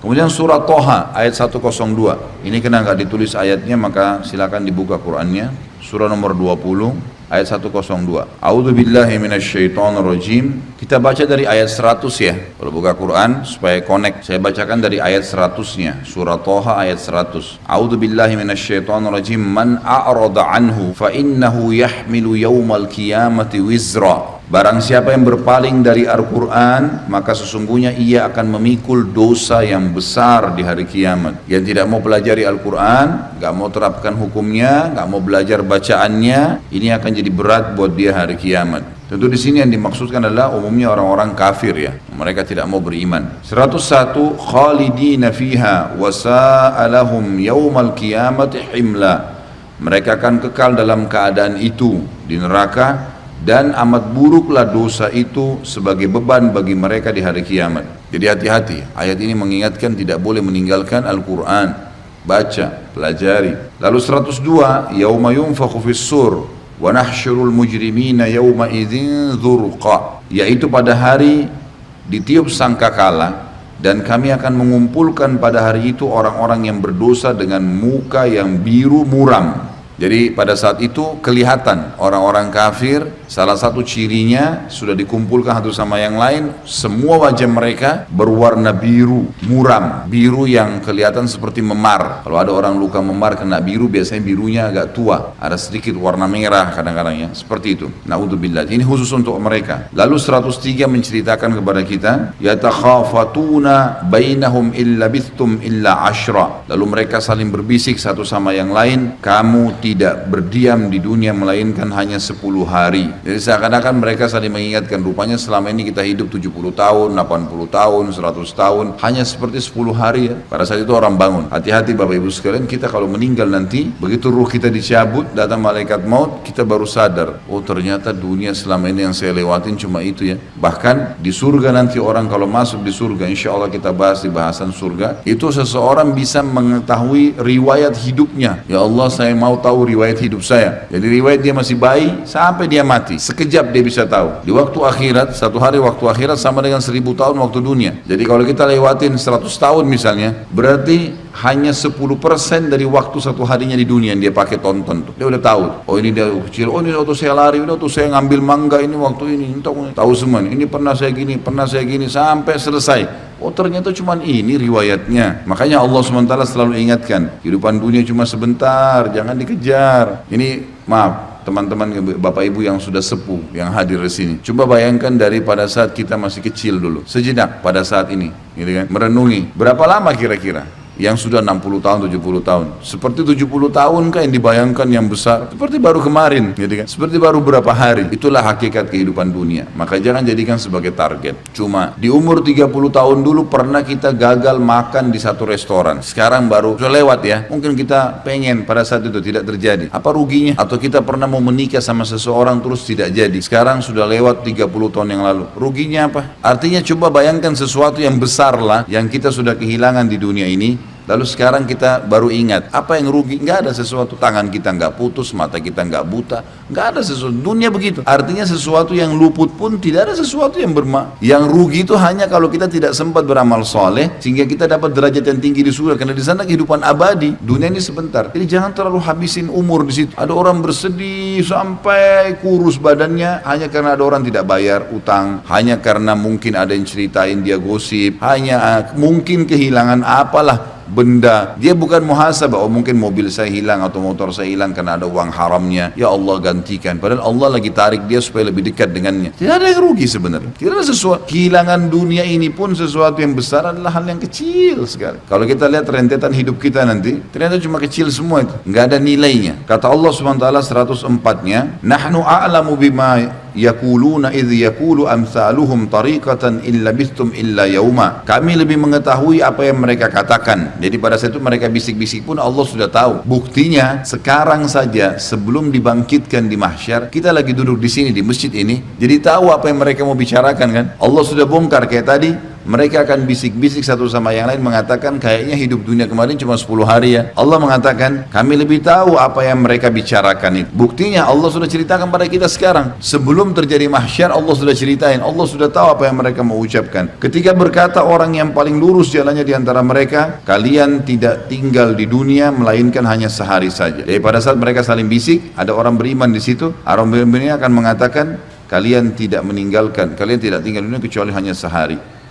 Kemudian surah Toha ayat 102. Ini kena nggak ditulis ayatnya, maka silakan dibuka Qur'annya. Surah nomor 20 ayat 102. A'udzubillahi minasyaitonirrajim. Kita baca dari ayat 100 ya. Kalau buka Quran supaya connect, saya bacakan dari ayat 100-nya. Surah Toha ayat 100. A'udzubillahi minasyaitonirrajim. Man a'rada anhu fa innahu yahmilu yaumal qiyamati wizra. Barang siapa yang berpaling dari Al-Quran, maka sesungguhnya ia akan memikul dosa yang besar di hari kiamat. Yang tidak mau pelajari Al-Quran, gak mau terapkan hukumnya, gak mau belajar bacaannya, ini akan jadi berat buat dia hari kiamat. Tentu di sini yang dimaksudkan adalah umumnya orang-orang kafir ya. Mereka tidak mau beriman. 101 khalidina fiha wa sa'alahum yaumal qiyamati himla. Mereka akan kekal dalam keadaan itu di neraka, dan amat buruklah dosa itu sebagai beban bagi mereka di hari kiamat. Jadi hati-hati, ayat ini mengingatkan tidak boleh meninggalkan Al-Quran. Baca, pelajari. Lalu 102, yauma yunfakhu fis-sur wa nahsyurul mujrimina yauma idzin dzurqa, yaitu pada hari ditiup sangkakala dan kami akan mengumpulkan pada hari itu orang-orang yang berdosa dengan muka yang biru muram. Jadi pada saat itu kelihatan orang-orang kafir, salah satu cirinya sudah dikumpulkan satu sama yang lain, semua wajah mereka berwarna biru, muram, biru yang kelihatan seperti memar. Kalau ada orang luka memar kena biru, biasanya birunya agak tua, ada sedikit warna merah kadang-kadang ya, seperti itu. Na'udzubillah, ini khusus untuk mereka. Lalu 103 menceritakan kepada kita, yatakhafatuna bainahum illa bithtum illa ashra. Lalu mereka saling berbisik satu sama yang lain, kamu tidak berdiam di dunia melainkan hanya 10 hari. Jadi seakan-akan mereka saling mengingatkan, rupanya selama ini kita hidup 70 tahun, 80 tahun, 100 tahun, hanya seperti 10 hari ya. Pada saat itu orang bangun. Hati-hati Bapak Ibu sekalian, kita kalau meninggal nanti, begitu ruh kita dicabut, datang malaikat maut, kita baru sadar, oh ternyata dunia selama ini yang saya lewatin cuma itu ya. Bahkan di surga nanti orang kalau masuk di surga, insya Allah kita bahas di bahasan surga, itu seseorang bisa mengetahui riwayat hidupnya. Ya Allah, saya mau tahu riwayat hidup saya. Jadi riwayat dia masih bayi sampai dia mati, sekejap dia bisa tahu. Di waktu akhirat, satu hari waktu akhirat sama dengan 1000 tahun waktu dunia. Jadi kalau kita lewatin 100 tahun misalnya, berarti hanya 10% dari waktu satu harinya di dunia yang dia pakai tonton tuh. Dia udah tahu, oh ini dia kecil, oh ini waktu saya lari, udah waktu saya ngambil mangga, ini waktu ini, tahu semua. Ini pernah saya gini, sampai selesai. Oh ternyata cuma ini riwayatnya. Makanya Allah SWT selalu ingatkan, kehidupan dunia cuma sebentar, jangan dikejar. Ini maaf teman-teman Bapak Ibu yang sudah sepuh, yang hadir di sini. Coba bayangkan dari pada saat kita masih kecil dulu, sejenak pada saat ini, gitu kan? Merenungi, berapa lama kira-kira yang sudah 60 tahun, 70 tahun, seperti 70 tahun kan yang dibayangkan yang besar, seperti baru kemarin, gitu kan? Seperti baru berapa hari. Itulah hakikat kehidupan dunia. Maka jangan jadikan sebagai target. Cuma di umur 30 tahun dulu pernah kita gagal makan di satu restoran, sekarang baru sudah lewat ya, mungkin kita pengen pada saat itu tidak terjadi, apa ruginya? Atau kita pernah mau menikah sama seseorang terus tidak jadi, sekarang sudah lewat 30 tahun yang lalu, ruginya apa? Artinya coba bayangkan sesuatu yang besar lah yang kita sudah kehilangan di dunia ini, lalu sekarang kita baru ingat, apa yang rugi? Nggak ada sesuatu, tangan kita nggak putus, mata kita nggak buta, nggak ada sesuatu. Dunia begitu. Artinya sesuatu yang luput pun tidak ada sesuatu yang yang rugi itu hanya kalau kita tidak sempat beramal soleh sehingga kita dapat derajat yang tinggi di surga, karena di sana kehidupan abadi. Dunia ini sebentar. Jadi jangan terlalu habisin umur di situ. Ada orang bersedih sampai kurus badannya hanya karena ada orang tidak bayar utang, hanya karena mungkin ada yang ceritain dia gosip, hanya mungkin kehilangan apalah benda, dia bukan muhasabah, oh mungkin mobil saya hilang atau motor saya hilang karena ada uang haramnya, ya Allah gantikan, padahal Allah lagi tarik dia supaya lebih dekat dengannya. Tidak ada yang rugi sebenarnya, tidak ada sesuatu. Kehilangan dunia ini pun sesuatu yang besar adalah hal yang kecil sekali. Kalau kita lihat rentetan hidup kita nanti, ternyata cuma kecil semua itu, nggak ada nilainya. Kata Allah SWT 104-nya, nahnu a'lamu bima yakuluna idh yakulu amsaluhum tariqatan illa bistum illa yauma. Kami lebih mengetahui apa yang mereka katakan. Jadi pada saat itu mereka bisik-bisik pun Allah sudah tahu. Buktinya sekarang saja sebelum dibangkitkan di mahsyar, kita lagi duduk di sini di masjid ini, jadi tahu apa yang mereka mau bicarakan kan. Allah sudah bongkar kayak tadi, mereka akan bisik-bisik satu sama yang lain mengatakan kayaknya hidup dunia kemarin cuma 10 hari ya. Allah mengatakan kami lebih tahu apa yang mereka bicarakan itu. Buktinya Allah sudah ceritakan pada kita sekarang. Sebelum terjadi mahsyar Allah sudah ceritain, Allah sudah tahu apa yang mereka mau ucapkan. Ketika berkata orang yang paling lurus jalannya di antara mereka, kalian tidak tinggal di dunia melainkan hanya sehari saja. Jadi pada saat mereka saling bisik, ada orang beriman di situ, orang beriman akan mengatakan kalian tidak tinggal di dunia kecuali hanya sehari.